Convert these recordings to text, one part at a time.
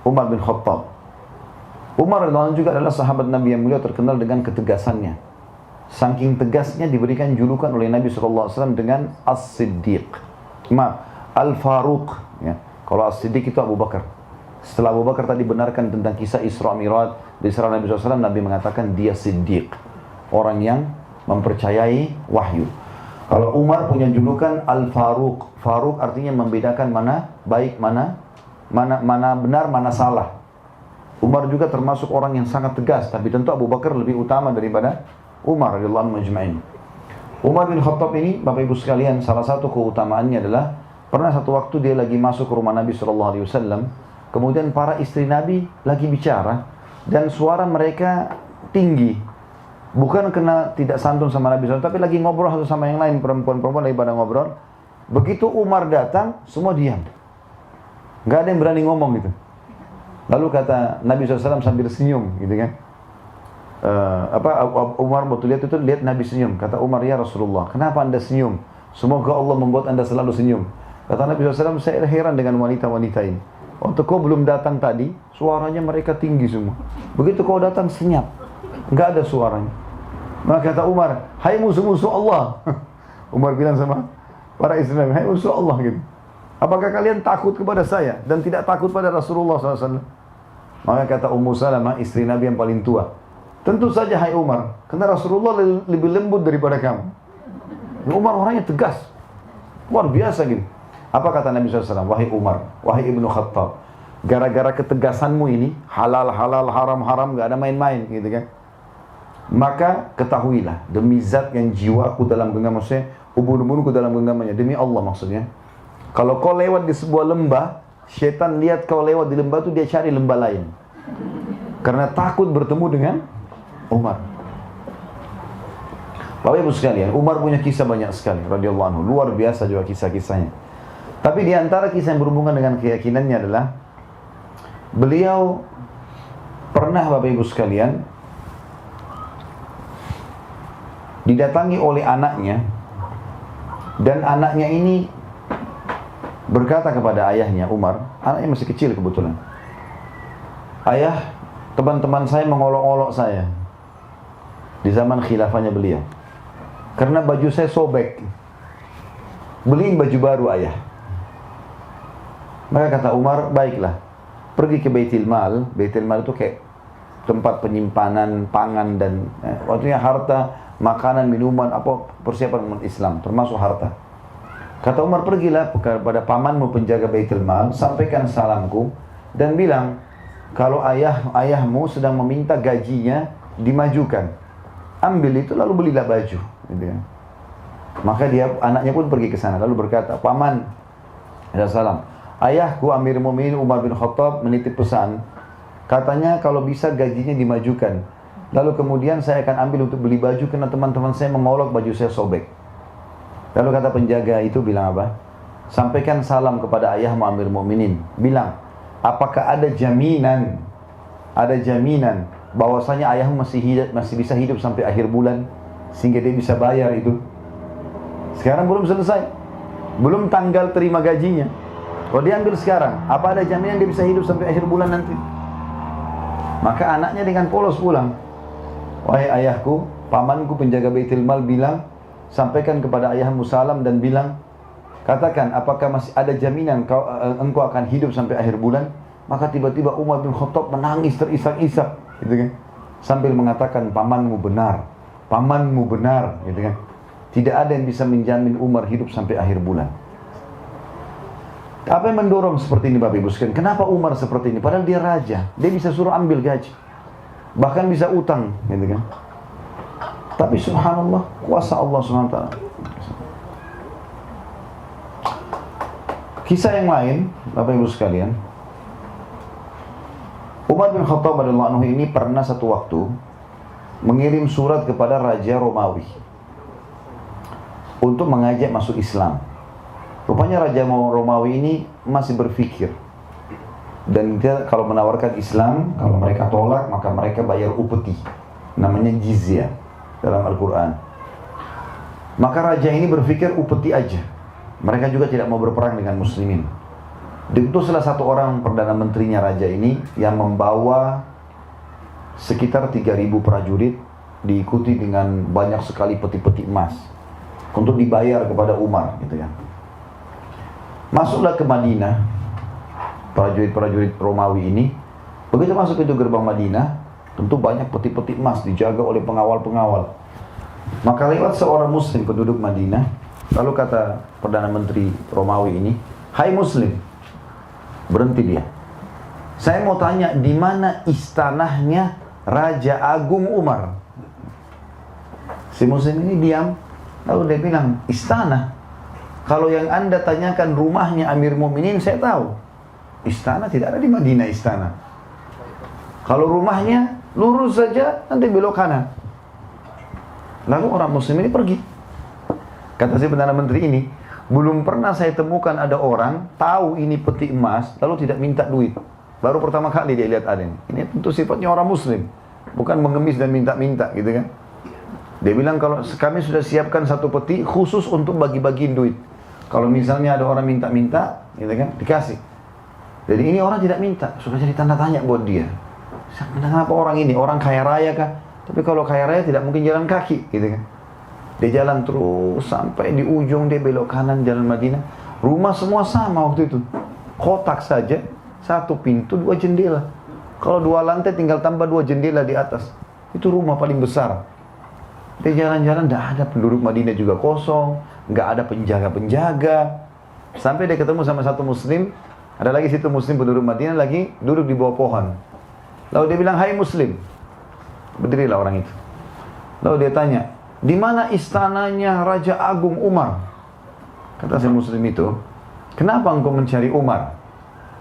Umar bin Khattab. Umar radhiyallahu anhu juga adalah sahabat Nabi yang mulia, terkenal dengan ketegasannya. Saking tegasnya diberikan julukan oleh Nabi SAW dengan As-Siddiq. Al-Faruq. Ya. Kalau As-Siddiq itu Abu Bakar. Setelah Abu Bakar tadi benarkan tentang kisah Isra Mi'raj di Isra Nabi SAW, Nabi mengatakan dia Siddiq. Orang yang mempercayai wahyu. Kalau Umar punya julukan Al-Faruq. Faruq artinya membedakan mana baik, mana benar, mana salah. Umar juga termasuk orang yang sangat tegas, tapi tentu Abu Bakar lebih utama daripada Umar radhiyallahu anhu majma'in. Umar bin Khattab ini, Bapak Ibu sekalian, salah satu keutamaannya adalah pernah satu waktu dia lagi masuk ke rumah Nabi SAW, kemudian para istri Nabi lagi bicara dan suara mereka tinggi. Bukan karena tidak santun sama Nabi SAW, tapi lagi ngobrol satu sama yang lain, perempuan-perempuan lagi pada ngobrol. Begitu Umar datang, semua diam. Gak ada yang berani ngomong gitu. Lalu kata Nabi SAW sambil senyum gitu kan. Umar waktu lihat Nabi senyum. Kata Umar, ya Rasulullah, kenapa anda senyum? Semoga Allah membuat anda selalu senyum. Kata Nabi SAW, saya heran dengan wanita-wanita ini. Waktu kau belum datang tadi, suaranya mereka tinggi semua. Begitu kau datang, senyap. Gak ada suaranya. Maka kata Umar, hai musuh-musuh Allah. Umar bilang sama para istri Nabi, hai musuh Allah gitu. Apakah kalian takut kepada saya dan tidak takut pada Rasulullah SAW? Maka kata Ummu Salamah, istri Nabi yang paling tua, tentu saja hai Umar, karena Rasulullah lebih lembut daripada kamu. Umar orangnya tegas, luar biasa gitu. Apa kata Nabi SAW? Wahai Umar, wahai Ibnu Khattab, gara-gara ketegasanmu ini, halal, haram, gak ada main-main gitu kan. Maka ketahuilah, demi zat yang jiwaku dalam genggaman, maksudnya ubun-ubunku dalam genggamannya, demi Allah maksudnya, kalau kau lewat di sebuah lembah, syaitan lihat kau lewat di lembah itu, dia cari lembah lain. Karena takut bertemu dengan Umar. Bapak Ibu sekalian, Umar punya kisah banyak sekali, radhiyallahu anhu. Luar biasa juga kisah-kisahnya. Tapi di antara kisah yang berhubungan dengan keyakinannya adalah, beliau pernah, Bapak Ibu sekalian, didatangi oleh anaknya, dan anaknya ini berkata kepada ayahnya, Umar, anaknya masih kecil kebetulan, ayah, teman-teman saya mengolok-olok saya di zaman khilafahnya beliau karena baju saya sobek, beliin baju baru ayah. Maka kata Umar, baiklah, pergi ke Baitul Mal. Baitul Mal itu kayak tempat penyimpanan pangan dan waktunya harta, makanan, minuman, apa persiapan umat Islam, termasuk harta. Kata Umar, pergilah kepada pamanmu penjaga Baitul Mal, sampaikan salamku dan bilang kalau ayahmu sedang meminta gajinya dimajukan. Ambil itu lalu belilah baju. Gitu ya. Maka anaknya pun pergi ke sana lalu berkata, paman, ada salam. Ayahku Amirul Mukminin Umar bin Khattab menitip pesan. Katanya kalau bisa gajinya dimajukan. Lalu kemudian saya akan ambil untuk beli baju karena teman-teman saya mengolok baju saya sobek. Lalu kata penjaga itu bilang apa? Sampaikan salam kepada ayahmu Amirul Mukminin. Bilang, apakah ada jaminan bahwasanya ayahmu masih bisa hidup sampai akhir bulan sehingga dia bisa bayar itu? Sekarang belum selesai. Belum tanggal terima gajinya. Kalau dia ambil sekarang, apa ada jaminan dia bisa hidup sampai akhir bulan nanti? Maka anaknya dengan polos pulang. Wahai ayahku, pamanku penjaga Baitul Mal bilang, sampaikan kepada ayahmu salam dan bilang, katakan apakah masih ada jaminan engkau akan hidup sampai akhir bulan? Maka tiba-tiba Umar bin Khattab menangis terisak-isak, gitu kan? Sambil mengatakan pamanmu benar, gitu kan? Tidak ada yang bisa menjamin Umar hidup sampai akhir bulan. Apa yang mendorong seperti ini Bapak Ibu sekalian? Kenapa Umar seperti ini? Padahal dia raja, dia bisa suruh ambil gaji, bahkan bisa utang, gitu kan? Tapi subhanallah, kuasa Allah subhanahu wa ta'ala. Kisah yang lain, Bapak Ibu sekalian, Umar bin Khattab radhiyallahu anhu ini pernah satu waktu mengirim surat kepada Raja Romawi untuk mengajak masuk Islam. Rupanya Raja Romawi ini masih berpikir, dan dia kalau menawarkan Islam, kalau mereka tolak maka mereka bayar upeti, namanya jizyah dalam Al-Quran. Maka raja ini berpikir upeti aja, mereka juga tidak mau berperang dengan muslimin. Diutuslah satu orang perdana menterinya raja ini yang membawa sekitar 3.000 prajurit, diikuti dengan banyak sekali peti-peti emas untuk dibayar kepada Umar gitu kan. Masuklah ke Madinah prajurit-prajurit Romawi ini. Begitu masuk ke gerbang Madinah, tentu banyak peti-peti emas dijaga oleh pengawal-pengawal. Maka lewat seorang muslim penduduk Madinah, lalu kata perdana menteri Romawi ini, "Hai muslim," berhenti dia. "Saya mau tanya, di mana istanahnya Raja Agung Umar?" Si muslim ini diam, lalu dia bilang, "Istana? Kalau yang Anda tanyakan rumahnya Amir Mu'minin, saya tahu. Istana tidak ada di Madinah istana. Kalau rumahnya lurus saja, nanti belok kanan." Lalu orang muslim ini pergi. Kata si perdana menteri ini, "Belum pernah saya temukan ada orang tahu ini peti emas lalu tidak minta duit. Baru pertama kali dia lihat ada ini. Ini tentu sifatnya orang muslim, bukan mengemis dan minta-minta gitu kan." Dia bilang, "Kalau kami sudah siapkan satu peti khusus untuk bagi-bagiin duit. Kalau misalnya ada orang minta-minta, gitu kan, dikasih." Jadi ini orang tidak minta, sudah jadi tanda tanya buat dia. Kenapa orang ini, orang kaya raya kah? Tapi kalau kaya raya tidak mungkin jalan kaki, gitu kan. Dia jalan terus sampai di ujung, dia belok kanan jalan Madinah. Rumah semua sama waktu itu. Kotak saja, satu pintu, dua jendela. Kalau dua lantai tinggal tambah dua jendela di atas. Itu rumah paling besar. Dia jalan-jalan, tidak ada penduduk Madinah juga kosong, nggak ada penjaga-penjaga. Sampai dia ketemu sama satu muslim, ada lagi situ muslim penduduk Madinah lagi duduk di bawah pohon. Lalu dia bilang, "Hai muslim." Berdirilah orang itu. Lalu dia tanya, "Di mana istananya Raja Agung Umar?" Kata si muslim itu, "Kenapa engkau mencari Umar?"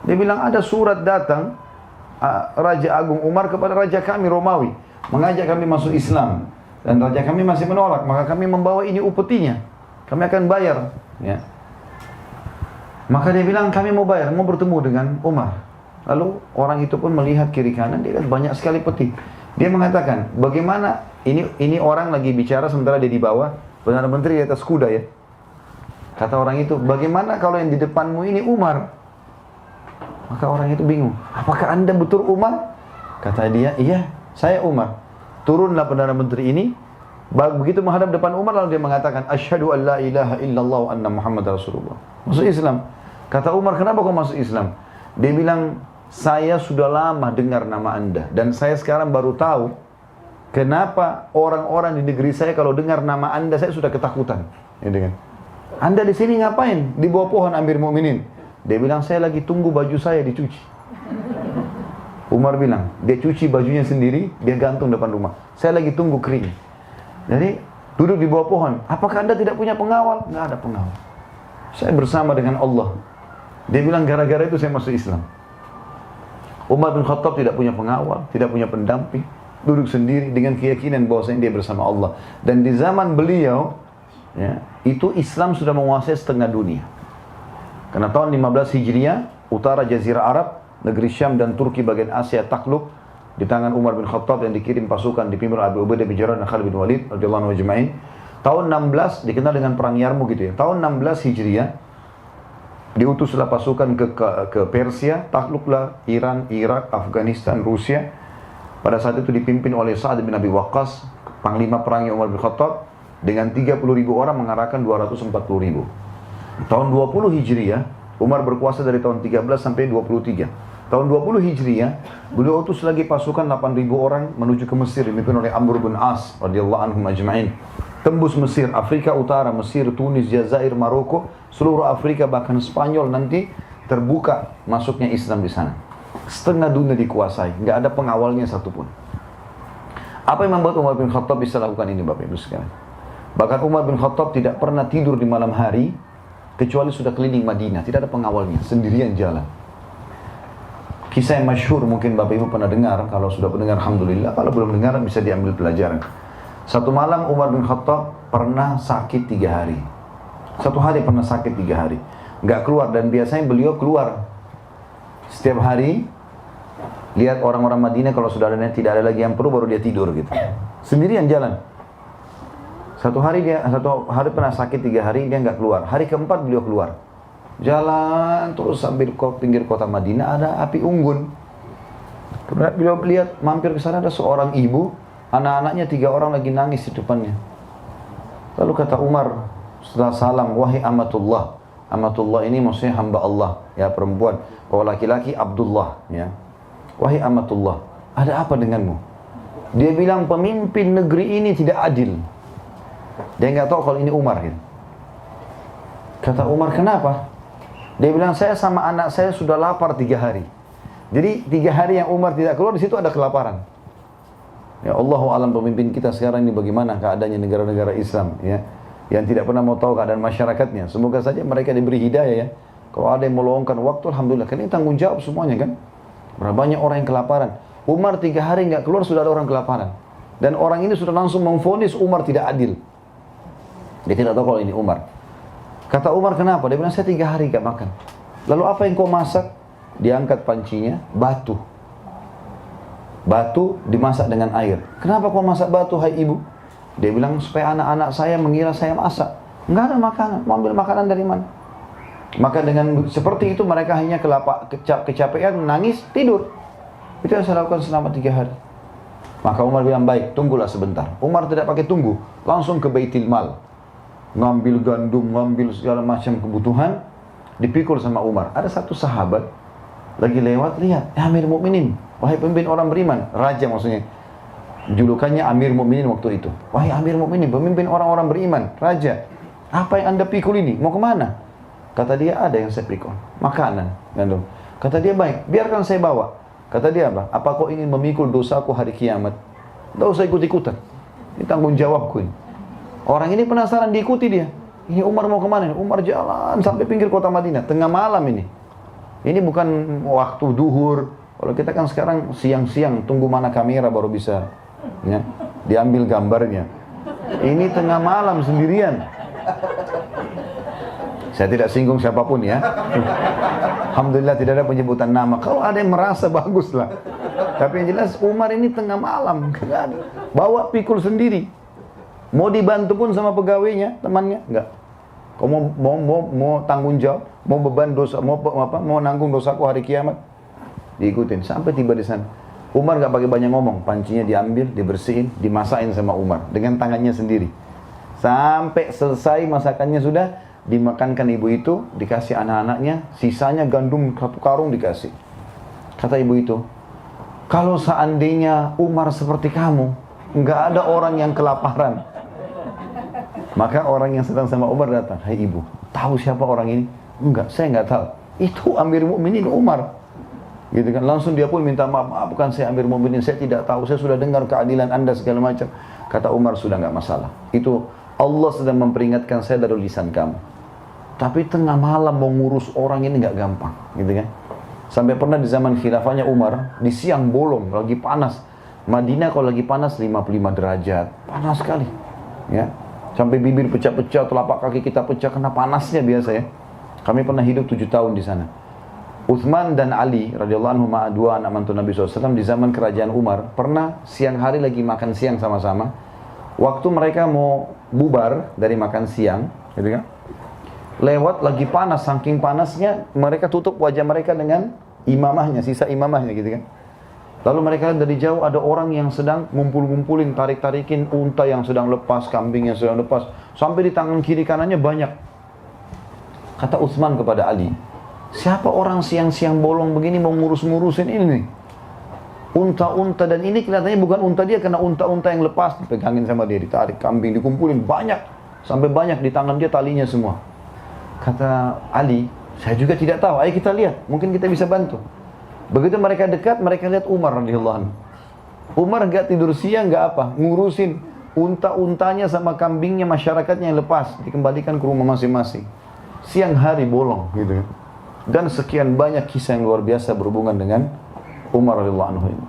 Dia bilang, "Ada surat datang Raja Agung Umar kepada raja kami Romawi, mengajak kami masuk Islam. Dan raja kami masih menolak, maka kami membawa ini upetinya. Kami akan bayar." Ya. Maka dia bilang, "Kami mau bayar, mau bertemu dengan Umar." Lalu orang itu pun melihat kiri kanan, dia lihat banyak sekali peti. Dia mengatakan, "Bagaimana ini orang lagi bicara sementara dia di bawah, perdana menteri di atas kuda ya." Kata orang itu, "Bagaimana kalau yang di depanmu ini Umar?" Maka orang itu bingung, "Apakah Anda betul Umar?" Kata dia, "Iya, saya Umar." Turunlah perdana menteri ini, begitu menghadap depan Umar, lalu dia mengatakan, "Asyhadu an la ilaha illallah wa anna Muhammad Rasulullah." Masuk Islam. Kata Umar, "Kenapa kau masuk Islam?" Dia bilang, "Saya sudah lama dengar nama Anda, dan saya sekarang baru tahu kenapa orang-orang di negeri saya kalau dengar nama Anda, saya sudah ketakutan." Gitu kan. "Anda di sini ngapain? Di bawah pohon Amir Mu'minin." Dia bilang, "Saya lagi tunggu baju saya dicuci." Umar bilang, dia cuci bajunya sendiri, dia gantung depan rumah. "Saya lagi tunggu kering." Jadi, duduk di bawah pohon. "Apakah Anda tidak punya pengawal?" "Nggak ada pengawal. Saya bersama dengan Allah." Dia bilang, gara-gara itu saya masuk Islam. Umar bin Khattab tidak punya pengawal, tidak punya pendamping. Duduk sendiri dengan keyakinan bahwasanya dia bersama Allah. Dan di zaman beliau, ya, itu Islam sudah menguasai setengah dunia. Karena tahun 15 Hijriah, utara Jazirah Arab, negeri Syam dan Turki bagian Asia takluk di tangan Umar bin Khattab yang dikirim pasukan dipimpin oleh Abu Ubaidah bin Jarrah dan Khalid bin Walid radhiyallahu anhum ajma'in. Tahun 16 dikenal dengan perang Yarmuk gitu ya. Tahun 16 Hijriah diutuslah pasukan ke Persia, takluklah Iran, Irak, Afghanistan, Rusia. Pada saat itu dipimpin oleh Sa'ad bin Abi Waqqas, panglima perangnya Umar bin Khattab, dengan 30.000 orang mengarahkan 240.000. Tahun 20 Hijriah, Umar berkuasa dari tahun 13 sampai 23. Tahun 20 Hijriah, beliau utus lagi pasukan 8.000 orang menuju ke Mesir, dipimpin oleh Amr bin As radhiyallahu anhum ajma'in. Tembus Mesir, Afrika Utara, Mesir, Tunis, Jazair, Maroko, seluruh Afrika bahkan Spanyol nanti terbuka masuknya Islam di sana. Setengah dunia dikuasai, nggak ada pengawalnya satupun. Apa yang membuat Umar bin Khattab bisa lakukan ini, Bapak Ibu sekalian? Bahkan Umar bin Khattab tidak pernah tidur di malam hari kecuali sudah keliling Madinah, tidak ada pengawalnya, sendirian jalan. Kisah yang masyhur mungkin Bapak Ibu pernah dengar, kalau sudah mendengar alhamdulillah, kalau belum dengar bisa diambil pelajaran. Satu malam Umar bin Khattab pernah sakit 3 hari. Satu hari pernah sakit 3 hari, nggak keluar, dan biasanya beliau keluar setiap hari, lihat orang-orang Madinah kalau sudah tidak ada lagi yang perlu baru dia tidur gitu, sendirian jalan. Satu hari pernah sakit 3 hari, dia nggak keluar. Hari keempat beliau keluar. Jalan terus sambil ke pinggir kota Madinah ada api unggun. Kemudian beliau lihat mampir ke sana ada seorang ibu, anak-anaknya 3 orang lagi nangis di depannya. Lalu kata Umar setelah salam, wahai amatullah. Amatullah ini maksudnya hamba Allah, ya perempuan. Kalau laki-laki Abdullah, ya. Wahai amatullah, ada apa denganmu? Dia bilang pemimpin negeri ini tidak adil. Dia nggak tahu kalau ini Umar. Ya. Kata Umar, kenapa? Dia bilang, saya sama anak saya sudah lapar 3 hari. Jadi 3 hari yang Umar tidak keluar, di situ ada kelaparan. Ya Allahu alam pemimpin kita sekarang ini bagaimana keadaannya negara-negara Islam, ya. Yang tidak pernah mau tahu keadaan masyarakatnya. Semoga saja mereka diberi hidayah, ya. Kalau ada yang meluangkan waktu, alhamdulillah. Karena ini tanggung jawab semuanya, kan. Berapa banyak orang yang kelaparan. Umar 3 hari nggak keluar, sudah ada orang kelaparan. Dan orang ini sudah langsung memvonis Umar tidak adil. Dia tidak tahu kalau ini Umar. Kata Umar, kenapa? Dia bilang, saya 3 hari nggak makan. Lalu apa yang kau masak? Diangkat pancinya, batu. Batu dimasak dengan air. Kenapa kau masak batu, hai ibu? Dia bilang, supaya anak-anak saya mengira saya masak. Enggak ada makanan, mau ambil makanan dari mana? Maka dengan seperti itu mereka hanya kecapean, nangis, tidur. Itu yang saya lakukan selama 3 hari. Maka Umar bilang, baik, tunggulah sebentar. Umar tidak pakai tunggu, langsung ke Baitul Mal. Ngambil gandum, ngambil segala macam kebutuhan, dipikul sama Umar. Ada satu sahabat, lagi lewat, lihat, Amir Mukminin, wahai pemimpin orang beriman, raja maksudnya. Julukannya Amir Mukminin waktu itu. Wahai Amir Mukminin, pemimpin orang-orang beriman, raja. Apa yang anda pikul ini? Mau kemana? Kata dia, ada yang saya pikul. Makanan. Gandum. Kata dia, baik, biarkan saya bawa. Kata dia apa? Apa kau ingin memikul dosaku hari kiamat? Tidak usah ikut-ikutan. Ini tanggung jawabku ini. Orang ini penasaran, diikuti dia. Ini Umar mau kemana? Umar jalan sampai pinggir kota Madinah. Tengah malam ini. Ini bukan waktu duhur. Kalau kita kan sekarang siang-siang, tunggu mana kamera baru bisa, ya, diambil gambarnya. Ini tengah malam sendirian. Saya tidak singgung siapapun, ya. Alhamdulillah tidak ada penyebutan nama. Kalau ada yang merasa, bagus lah. Tapi yang jelas Umar ini tengah malam. Bawa pikul sendiri. Mau dibantu pun sama pegawainya, temannya, enggak. Kau mau tanggung jawab, mau beban dosa, mau nanggung dosaku hari kiamat, diikutin sampai tiba di sana. Umar enggak pakai banyak ngomong, pancinya diambil, dibersihin, dimasakin sama Umar dengan tangannya sendiri. Sampai selesai masakannya sudah, dimakankan ibu itu, dikasih anak-anaknya, sisanya gandum 1 karung dikasih. Kata ibu itu, kalau seandainya Umar seperti kamu, enggak ada orang yang kelaparan. Maka orang yang sedang sama Umar datang, hai ibu, tahu siapa orang ini? Enggak, saya enggak tahu. Itu Amir Mukminin Umar. Gitu kan, langsung dia pun minta maaf, bukan saya Amir Mukminin, saya tidak tahu, saya sudah dengar keadilan anda segala macam. Kata Umar, sudah enggak masalah. Itu Allah sedang memperingatkan saya dari lisan kamu. Tapi tengah malam mau ngurus orang ini enggak gampang, gitu kan. Sampai pernah di zaman khilafahnya Umar, di siang bolong, lagi panas. Madinah kalau lagi panas 55 derajat, panas sekali. Ya. Sampai bibir pecah-pecah, telapak kaki kita pecah karena panasnya biasa, ya. Kami pernah hidup 7 tahun di sana. Uthman dan Ali radhiyallahu anhum, 2 anak mantu Nabi SAW di zaman kerajaan Umar, pernah siang hari lagi makan siang sama-sama. Waktu mereka mau bubar dari makan siang, gitu kan, lewat lagi panas, saking panasnya mereka tutup wajah mereka dengan imamahnya, sisa imamahnya, gitu kan. Lalu mereka lihat dari jauh ada orang yang sedang ngumpul-ngumpulin, tarik-tarikin unta yang sedang lepas, kambing yang sedang lepas. Sampai di tangan kiri kanannya banyak. Kata Utsman kepada Ali, siapa orang siang-siang bolong begini mau ngurus-ngurusin ini nih? Unta-unta, dan ini kelihatannya bukan unta dia, karena unta-unta yang lepas dipegangin sama dia, ditarik, kambing dikumpulin, banyak. Sampai banyak di tangan dia talinya semua. Kata Ali, saya juga tidak tahu, ayo kita lihat, mungkin kita bisa bantu. Begitu mereka dekat, mereka lihat Umar radhiyallahu anhu. Umar enggak tidur siang, enggak apa, ngurusin unta-untanya sama kambingnya masyarakatnya yang lepas, dikembalikan ke rumah masing-masing. Siang hari bolong, gitu. Dan sekian banyak kisah yang luar biasa berhubungan dengan Umar radhiyallahu anhu ini.